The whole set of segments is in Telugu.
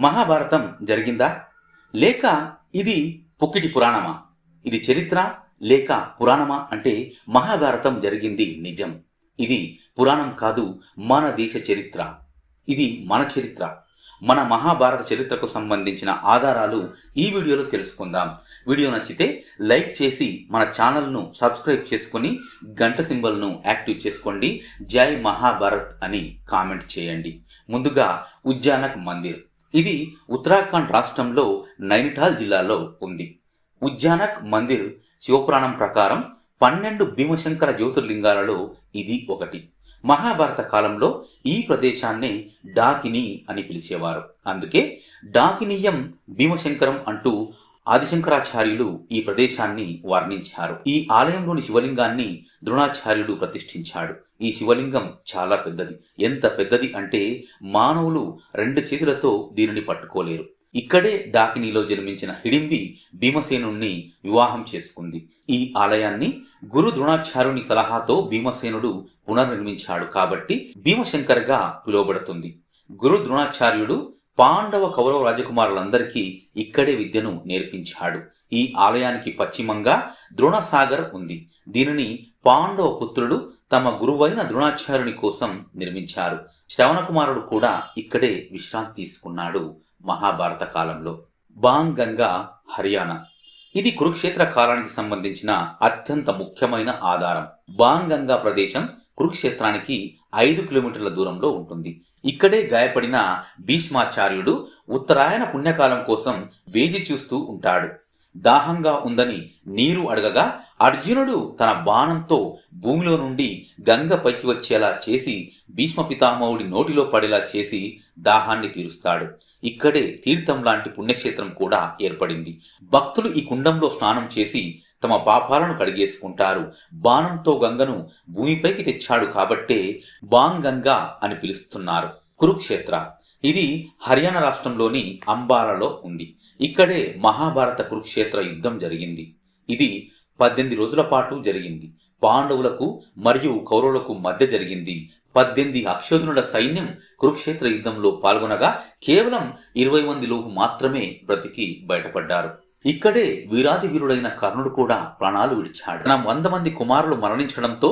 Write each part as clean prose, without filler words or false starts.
మహాభారతం జరిగిందా లేక ఇది పుక్కిటి పురాణమా? ఇది చరిత్ర లేక పురాణమా అంటే మహాభారతం జరిగింది నిజం. ఇది పురాణం కాదు, మన దేశ చరిత్ర. ఇది మన చరిత్ర. మన మహాభారత చరిత్రకు సంబంధించిన ఆధారాలు ఈ వీడియోలో తెలుసుకుందాం. వీడియో నచ్చితే లైక్ చేసి మన ఛానల్ను సబ్స్క్రైబ్ చేసుకుని గంట సింబల్ను యాక్టివ్ చేసుకోండి. జై మహాభారత్ అని కామెంట్ చేయండి. ముందుగా ఉజ్జానక్ మందిర్. ఇది ఉత్తరాఖండ్ రాష్ట్రంలో నైనిటాల్ జిల్లాలో ఉంది. ఉజ్జానక్ మందిర్ శివపురాణం ప్రకారం 12 భీమశంకర జ్యోతిర్లింగాలలో ఇది ఒకటి. మహాభారత కాలంలో ఈ ప్రదేశాన్ని డాకిని అని పిలిచేవారు. అందుకే డాకినీయం భీమశంకరం అంటూ ఆదిశంకరాచార్యులు ఈ ప్రదేశాన్ని వర్ణించారు. ఈ ఆలయంలోని శివలింగాన్ని ద్రోణాచార్యుడు ప్రతిష్ఠించాడు. ఈ శివలింగం చాలా పెద్దది. ఎంత పెద్దది అంటే మానవులు 2 చేతులతో దీనిని పట్టుకోలేరు. ఇక్కడే డాకినీలో జన్మించిన హిడింబి భీమసేనుణ్ణి వివాహం చేసుకుంది. ఈ ఆలయాన్ని గురు ద్రోణాచార్యుని సలహాతో భీమసేనుడు పునర్నిర్మించాడు కాబట్టి భీమశంకర్గా పిలువబడుతుంది. గురు ద్రోణాచార్యుడు పాండవ కౌరవ రాజకుమారులందరికీ ఇక్కడే విద్యను నేర్పించాడు. ఈ ఆలయానికి పశ్చిమంగా ద్రోణసాగర్ ఉంది. దీనిని పాండవ పుత్రుడు తమ గురువైన ద్రోణాచార్యుని కోసం నిర్మించారు. శ్రవణకుమారుడు కూడా ఇక్కడే విశ్రాంతి తీసుకున్నాడు. మహాభారత కాలంలో బాంగంగా, హర్యానా. ఇది కురుక్షేత్ర కాలానికి సంబంధించిన అత్యంత ముఖ్యమైన ఆధారం. బాంగంగా ప్రదేశం కురుక్షేత్రానికి 5 కిలోమీటర్ల దూరంలో ఉంటుంది. ఇక్కడే గాయపడిన భీష్మాచార్యుడు ఉత్తరాయణ పుణ్యకాలం కోసం వేచి చూస్తూ ఉంటాడు. దాహంగా ఉందని నీరు అడగగా అర్జునుడు తన బాణంతో భూమిలో నుండి గంగ పైకి వచ్చేలా చేసి భీష్మ పితామహుడి నోటిలో పడేలా చేసి దాహాన్ని తీరుస్తాడు. ఇక్కడే తీర్థం లాంటి పుణ్యక్షేత్రం కూడా ఏర్పడింది. భక్తులు ఈ కుండంలో స్నానం చేసి తమ పాపాలను కడిగేసుకుంటారు. బాణంతో గంగను భూమిపైకి తెచ్చాడు కాబట్టే బాంగంగా అని పిలుస్తున్నారు. కురుక్షేత్ర. ఇది హర్యానా రాష్ట్రంలోని అంబాలాలో ఉంది. ఇక్కడే మహాభారత కురుక్షేత్ర యుద్ధం జరిగింది. ఇది 18 రోజుల పాటు జరిగింది. పాండవులకు మరియు కౌరవులకు మధ్య జరిగింది. 18 అక్షోహిణుల సైన్యం కురుక్షేత్ర యుద్ధంలో పాల్గొనగా కేవలం 20 మంది లోపు మాత్రమే బ్రతికి బయటపడ్డారు. ఇక్కడే వీరాది వీరుడైన కర్ణుడు కూడా ప్రాణాలు విడిచాడు. తన 100 మంది కుమారులు మరణించడంతో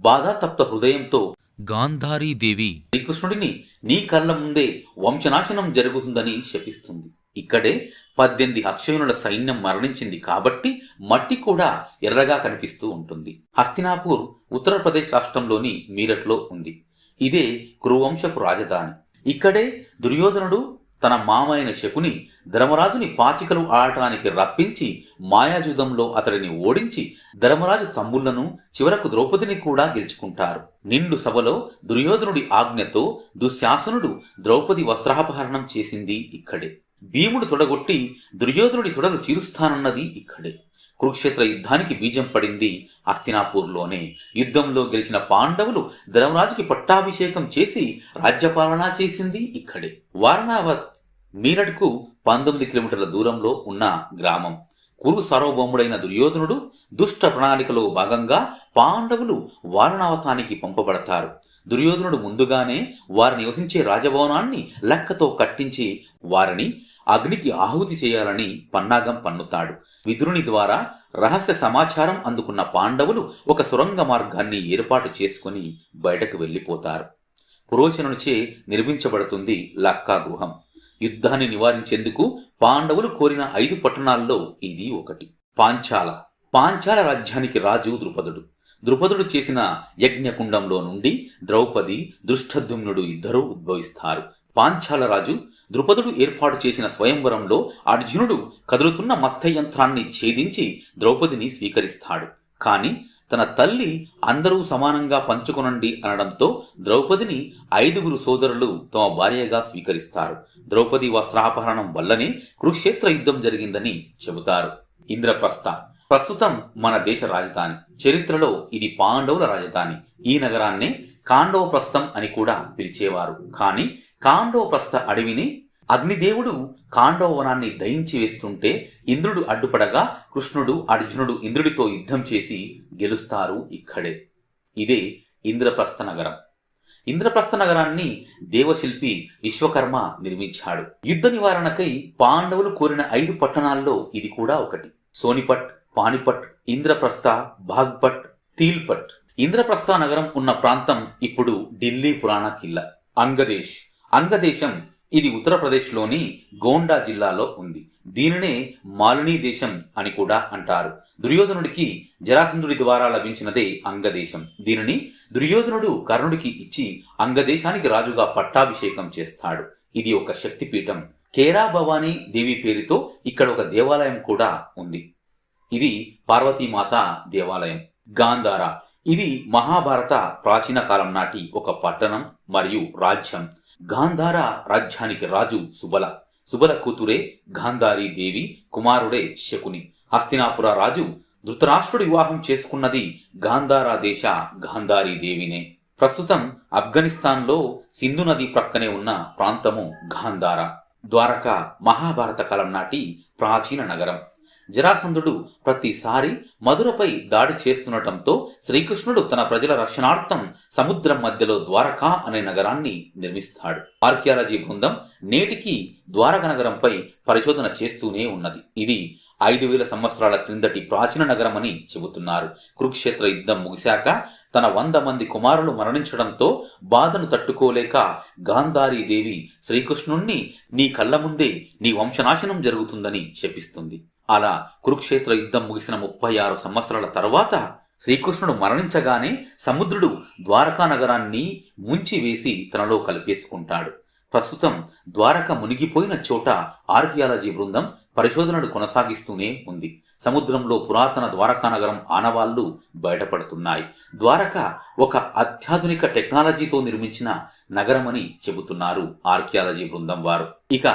బాధాతప్త హృదయంతో గాంధారీదేవి శ్రీకృష్ణుడిని నీ కళ్ళ ముందే వంశనాశనం జరుగుతుందని శపిస్తుంది. ఇక్కడే 18 అక్షయోనుల సైన్యం మరణించింది కాబట్టి మట్టి కూడా ఎర్రగా కనిపిస్తూ ఉంటుంది. హస్తినాపూర్ ఉత్తరప్రదేశ్ రాష్ట్రంలోని మీరట్లో ఉంది. ఇదే కురువంశపు రాజధాని. ఇక్కడే దుర్యోధనుడు తన మామైన శకుని ధర్మరాజుని పాచికలు ఆడటానికి రప్పించి మాయాజూదంలో అతడిని ఓడించి ధర్మరాజు తమ్ముళ్లను చివరకు ద్రౌపదిని కూడా గెలుచుకుంటారు. నిండు సభలో దుర్యోధనుడి ఆజ్ఞతో దుశ్శాసనుడు ద్రౌపది వస్త్రాపహరణం చేసింది ఇక్కడే. భీముడు తొడగొట్టి దుర్యోధనుడి తొడలు చీరుస్తానన్నది ఇక్కడే. కురుక్షేత్ర యుద్ధానికి బీజం పడింది హస్తినాపూర్లోనే. యుద్ధంలో గెలిచిన పాండవులు ధర్మరాజుకి పట్టాభిషేకం చేసి రాజ్యపాలన చేసింది ఇక్కడే. వారణావత్ మీరట్కు 19 కిలోమీటర్ల దూరంలో ఉన్న గ్రామం. కురు సార్వభౌముడైన దుర్యోధనుడు దుష్ట ప్రణాళికలో భాగంగా పాండవులు వారణావతానికి పంపబడతారు. దుర్యోధనుడు ముందుగానే వారు నివసించే రాజభవనాన్ని లెక్కతో కట్టించి వారిని అగ్నికి ఆహుతి చేయాలని పన్నాగం పన్నుతాడు. విదురుని ద్వారా రహస్య సమాచారం అందుకున్న పాండవులు ఒక సొరంగ మార్గాన్ని ఏర్పాటు చేసుకుని బయటకు వెళ్లిపోతారు. పురోచనునిచే నిర్మించబడుతుంది లక్కా గృహం. యుద్ధాన్ని నివారించేందుకు పాండవులు కోరిన 5 పట్టణాల్లో ఇది ఒకటి. పాంచాల రాజ్యానికి రాజు ద్రుపదుడు. ద్రుపదుడు చేసిన యజ్ఞకుండంలో నుండి ద్రౌపది, దృష్టద్యుమ్నుడు ఇద్దరూ ఉద్భవిస్తారు. పాంచాల రాజు ద్రుపదుడు ఏర్పాటు చేసిన స్వయంవరంలో అర్జునుడు కదులుతున్న మస్తయంత్రాన్ని ఛేదించి ద్రౌపదిని స్వీకరిస్తాడు. కాని తన తల్లి అందరూ సమానంగా పంచుకొనండి అనడంతో ద్రౌపదిని 5 సోదరులు తమ భార్యగా స్వీకరిస్తారు. ద్రౌపది వస్త్రాపహరణం వల్లనే కురుక్షేత్ర యుద్ధం జరిగిందని చెబుతారు. ఇంద్రప్రస్థ ప్రస్తుతం మన దేశ రాజధాని. చరిత్రలో ఇది పాండవుల రాజధాని. ఈ నగరాన్నే కాండవప్రస్థం అని కూడా పిలిచేవారు. కానీ కాండవప్రస్థ అడవిని అగ్నిదేవుడు కాండవవనాన్ని దహించి వేస్తుంటే ఇంద్రుడు అడ్డుపడగా కృష్ణుడు, అర్జునుడు ఇంద్రుడితో యుద్ధం చేసి గెలుస్తారు ఇక్కడే. ఇదే ఇంద్రప్రస్థ నగరం. ఇంద్రప్రస్థ నగరాన్ని దేవశిల్పి విశ్వకర్మ నిర్మించాడు. యుద్ధ నివారణకై పాండవులు కోరిన 5 పట్టణాల్లో ఇది కూడా ఒకటి. సోనిపట్, పానిపట్, ఇంద్రప్రస్థ, బాగ్పట్, తీల్పట్. ఇంద్రప్రస్థ నగరం ఉన్న ప్రాంతం ఇప్పుడు ఢిల్లీ పురాణ కిల్లా. అంగదేశం ఇది ఉత్తరప్రదేశ్లోని గోండా జిల్లాలో ఉంది. దీనినే మాలినీ దేశం అని కూడా అంటారు. దుర్యోధనుడికి జరాసంధుడి ద్వారా లభించినదే అంగదేశం. దీనిని దుర్యోధనుడు కర్ణుడికి ఇచ్చి అంగదేశానికి రాజుగా పట్టాభిషేకం చేస్తాడు. ఇది ఒక శక్తిపీఠం. కేరా భవానీ దేవి పేరుతో ఇక్కడ ఒక దేవాలయం కూడా ఉంది. ఇది పార్వతీమాత దేవాలయం. గాంధార ఇది మహాభారత ప్రాచీన కాలం నాటి ఒక పట్టణం మరియు రాజ్యం. గాంధార రాజ్యానికి రాజు సుబల కూతురే గాంధారీ దేవి, కుమారుడే శకుని. హస్తినాపుర రాజు ధృతరాష్ట్రుడు వివాహం చేసుకున్నది గాంధారా దేశ గాంధారీ దేవినే. ప్రస్తుతం ఆఫ్ఘనిస్తాన్లో సింధు నది ప్రక్కనే ఉన్న ప్రాంతము గాంధార. ద్వారక మహాభారత కాలం నాటి ప్రాచీన నగరం. జరాసంధుడు ప్రతిసారి మధురపై దాడి చేస్తుండటంతో శ్రీకృష్ణుడు తన ప్రజల రక్షణార్థం సముద్రం మధ్యలో ద్వారకా అనే నగరాన్ని నిర్మిస్తాడు. ఆర్కియాలజీ బృందం నేటికి ద్వారక నగరంపై పరిశోధన చేస్తూనే ఉన్నది. ఇది 5000 సంవత్సరాల క్రిందటి ప్రాచీన నగరమని చెబుతున్నారు. కురుక్షేత్ర యుద్ధం ముగిశాక తన 100 మంది కుమారులు మరణించడంతో బాధను తట్టుకోలేక గాంధారీ దేవి శ్రీకృష్ణుణ్ణి నీ కళ్ళ ముందే నీ వంశనాశనం జరుగుతుందని శపిస్తుంది. అలా కురుక్షేత్ర యుద్ధం ముగిసిన 36 సంవత్సరాల తర్వాత శ్రీకృష్ణుడు మరణించగానే సముద్రుడు ద్వారకా నగరాన్ని ముంచివేసి తనలో కలిపేసుకుంటాడు. ప్రస్తుతం ద్వారక మునిగిపోయిన చోట ఆర్కియాలజీ బృందం పరిశోధనలు కొనసాగిస్తూనే ఉంది. సముద్రంలో పురాతన ద్వారకా నగరం ఆనవాళ్లు బయటపడుతున్నాయి. ద్వారక ఒక అత్యాధునిక టెక్నాలజీతో నిర్మించిన నగరమని చెబుతున్నారు ఆర్కియాలజీ బృందం వారు. ఇక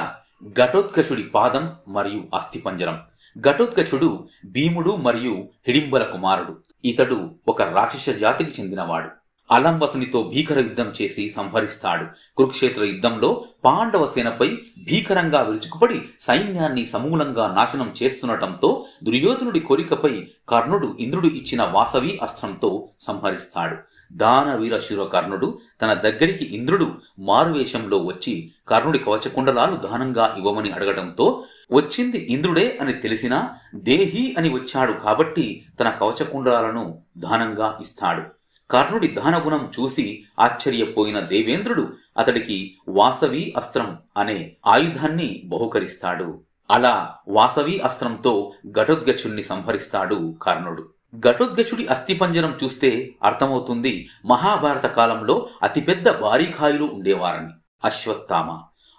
ఘటోత్కచుడి పాదం మరియు అస్థిపంజరం. ఘటోత్కచుడు భీముడు మరియు హిడింబల కుమారుడు. ఇతడు ఒక రాక్షస జాతికి చెందినవాడు. అలంబసునితో భీకర యుద్ధం చేసి సంహరిస్తాడు. కురుక్షేత్ర యుద్ధంలో పాండవ సేనపై భీకరంగా విరుచుకుపడి సైన్యాన్ని సమూలంగా నాశనం చేస్తుండటంతో దుర్యోధనుడి కోరికపై కర్ణుడు ఇంద్రుడు ఇచ్చిన వాసవి అస్త్రంతో సంహరిస్తాడు. దానవీరశూర కర్ణుడు తన దగ్గరికి ఇంద్రుడు మారువేషంలో వచ్చి కర్ణుడి కవచకుండలాలు దానంగా ఇవ్వమని అడగడంతో వచ్చింది ఇంద్రుడే అని తెలిసినా దేహి అని వచ్చాడు కాబట్టి తన కవచకుండలాలను దానంగా ఇస్తాడు. కర్ణుడి దానగుణం చూసి ఆశ్చర్యపోయిన దేవేంద్రుడు అతడికి వాసవి అస్త్రం అనే ఆయుధాన్ని బహుకరిస్తాడు. అలా వాసవి అస్త్రంతో ఘటోత్కచుడిని సంహరిస్తాడు కర్ణుడు. ఘటోత్కచుడి అస్థిపంజరం చూస్తే అర్థమవుతుంది మహాభారత కాలంలో అతిపెద్ద బారీకాయులు ఉండేవారని.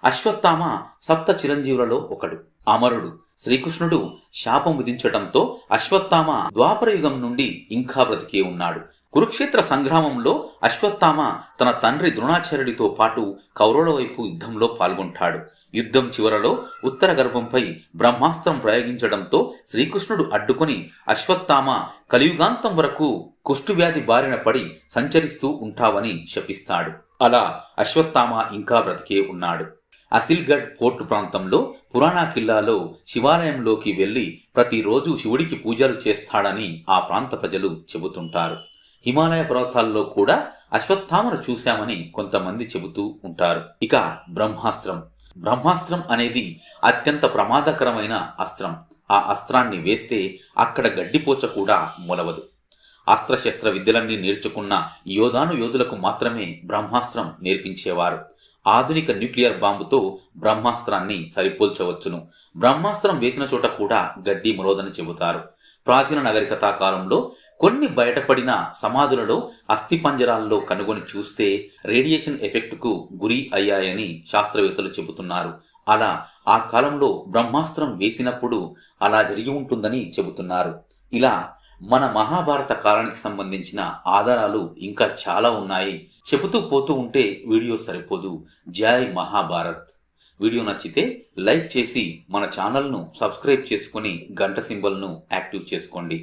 అశ్వత్థామ సప్త చిరంజీవులలో ఒకడు. అమరుడు. శ్రీకృష్ణుడు శాపం విధించటంతో అశ్వత్థామ ద్వాపరయుగం నుండి ఇంకా బ్రతికే ఉన్నాడు. కురుక్షేత్ర సంగ్రామంలో అశ్వత్థామ తన తండ్రి ద్రోణాచార్యుడితో పాటు కౌరవుల వైపు యుద్ధంలో పాల్గొంటాడు. యుద్ధం చివరలో ఉత్తర గర్భంపై బ్రహ్మాస్త్రం ప్రయోగించడంతో శ్రీకృష్ణుడు అడ్డుకొని అశ్వత్థామ కలియుగాంతం వరకు కుష్ఠువ్యాధి బారిన పడి సంచరిస్తూ ఉంటావని శపిస్తాడు. అలా అశ్వత్థామ ఇంకా బ్రతికే ఉన్నాడు. అసిల్గఢ్ పోర్టు ప్రాంతంలో పురాణా కిల్లాలో శివాలయంలోకి వెళ్లి ప్రతిరోజు శివుడికి పూజలు చేస్తాడని ఆ ప్రాంత ప్రజలు చెబుతుంటారు. హిమాలయ పర్వతాల్లో కూడా అశ్వత్థామను చూశామని కొంతమంది చెబుతూ ఉంటారు. ఇక బ్రహ్మాస్త్రం అనేది అత్యంత ప్రమాదకరమైన అస్త్రం. ఆ అస్త్రాన్ని వేస్తే అక్కడ గడ్డిపోచ కూడా మొలవదు. అస్త్రశస్త్ర విద్యలన్నీ నేర్చుకున్న యోధులకు మాత్రమే బ్రహ్మాస్త్రం నేర్పించేవారు. ఆధునిక న్యూక్లియర్ బాంబుతో బ్రహ్మాస్త్రాన్ని సరిపోల్చవచ్చును. బ్రహ్మాస్త్రం వేసిన చోట కూడా గడ్డి మొలవదని చెబుతారు. ప్రాచీన నాగరికతా కాలంలో కొన్ని బయటపడిన సమాధులలో అస్థిపంజరాల్లో కనుగొని చూస్తే రేడియేషన్ ఎఫెక్ట్కు గురి అయ్యాయని శాస్త్రవేత్తలు చెబుతున్నారు. అలా ఆ కాలంలో బ్రహ్మాస్త్రం వేసినప్పుడు అలా జరిగి ఉంటుందని చెబుతున్నారు. ఇలా మన మహాభారత కాలానికి సంబంధించిన ఆధారాలు ఇంకా చాలా ఉన్నాయి. చెబుతూ పోతూ ఉంటే వీడియో సరిపోదు. జై మహాభారత్. వీడియో నచ్చితే లైక్ చేసి మన ఛానల్ను సబ్స్క్రైబ్ చేసుకుని గంట సింబల్ను యాక్టివ్ చేసుకోండి.